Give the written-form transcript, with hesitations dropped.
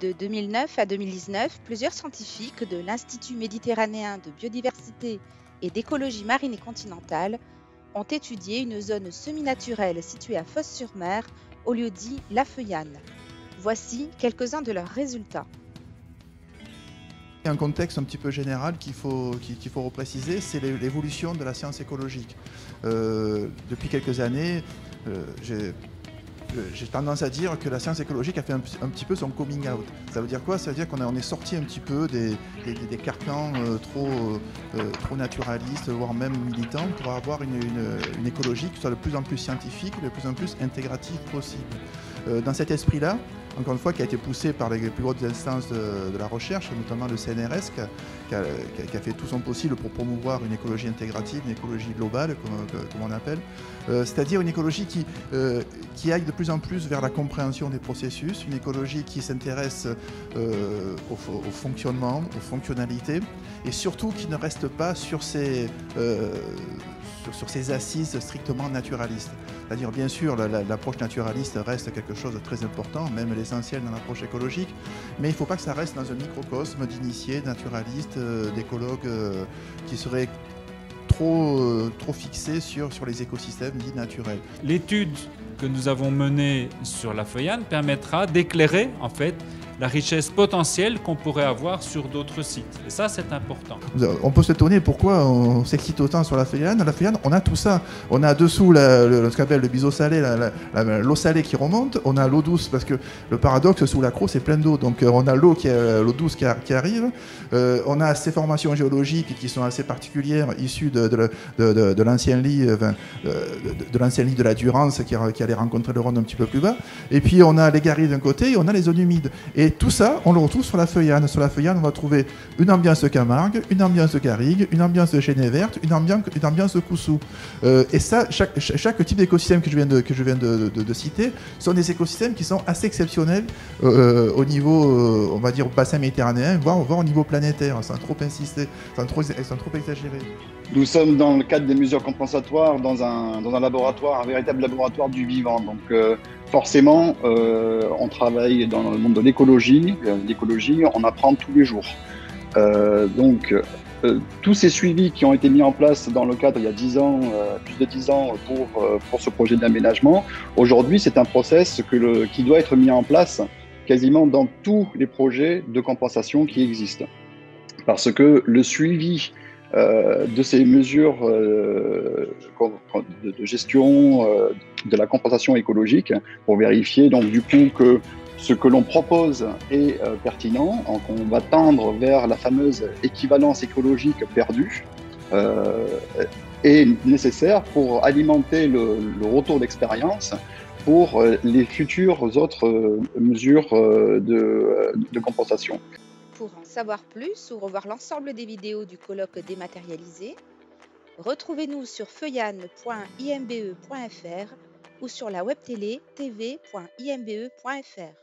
De 2009 à 2019, plusieurs scientifiques de l'Institut méditerranéen de biodiversité et d'écologie marine et continentale ont étudié une zone semi-naturelle située à Fos-sur-Mer, au lieu-dit La Feuillane. Voici quelques-uns de leurs résultats. Il y a un contexte un petit peu général qu'il faut repréciser, c'est l'évolution de la science écologique. Depuis quelques années, j'ai tendance à dire que la science écologique a fait un petit peu son coming out. Ça veut dire quoi? Ça veut dire qu'on est sorti un petit peu des carcans trop naturalistes, voire même militants, pour avoir une écologie qui soit de plus en plus scientifique, de plus en plus intégrative possible. Dans cet esprit-là, encore une fois, qui a été poussé par les plus hautes instances de la recherche, notamment le CNRS, qui a fait tout son possible pour promouvoir une écologie intégrative, une écologie globale, comme on appelle, c'est-à-dire une écologie qui aille de plus en plus vers la compréhension des processus, une écologie qui s'intéresse au fonctionnement, aux fonctionnalités, et surtout qui ne reste pas sur ses assises strictement naturalistes. C'est-à-dire, bien sûr, l'approche naturaliste reste quelque chose de très important, même l'essentiel dans l'approche écologique, mais il ne faut pas que ça reste dans un microcosme d'initiés, naturalistes, d'écologues qui seraient trop fixés sur les écosystèmes dits naturels. L'étude que nous avons menée sur la Feuillane permettra d'éclairer, en fait, la richesse potentielle qu'on pourrait avoir sur d'autres sites. Et ça, c'est important. On peut s'étonner pourquoi on s'excite autant sur la Feuillane. La Feuillane, on a tout ça. On a dessous ce qu'on appelle le biseau salé, l'eau salée qui remonte. On a l'eau douce, parce que le paradoxe, sous l'accro, c'est plein d'eau. Donc on a l'eau douce qui arrive. On a ces formations géologiques qui sont assez particulières, issues de l'ancien lit, de l'ancien lit de la Durance qui allait rencontrer le Rhône un petit peu plus bas. Et puis on a les garrigues d'un côté et on a les zones humides. Et tout ça, on le retrouve sur la Feuillane. Sur la Feuillane, on va trouver une ambiance Camargue, une ambiance Garrigue, une ambiance Chênaie Verte, une ambiance Coussou. Et ça, chaque type d'écosystème que je viens de citer sont des écosystèmes qui sont assez exceptionnels au niveau, on va dire, bassin méditerranéen, voire au niveau planétaire, sans trop insister, sans trop exagérer. Nous sommes dans le cadre des mesures compensatoires dans un laboratoire, un véritable laboratoire du vivant. Donc forcément, on travaille dans le monde de l'écologie. L'écologie, on apprend tous les jours. Tous ces suivis qui ont été mis en place dans le cadre il y a 10 ans, plus de 10 ans pour ce projet d'aménagement, aujourd'hui c'est un process qui doit être mis en place quasiment dans tous les projets de compensation qui existent. Parce que le suivi de ces mesures de gestion de la compensation écologique pour vérifier donc du coup que ce que l'on propose est pertinent, qu'on va tendre vers la fameuse équivalence écologique perdue, est nécessaire pour alimenter le retour d'expérience pour les futures autres mesures de compensation. Pour en savoir plus ou revoir l'ensemble des vidéos du colloque dématérialisé, retrouvez-nous sur feuillane.imbe.fr ou sur la web télé tv.imbe.fr.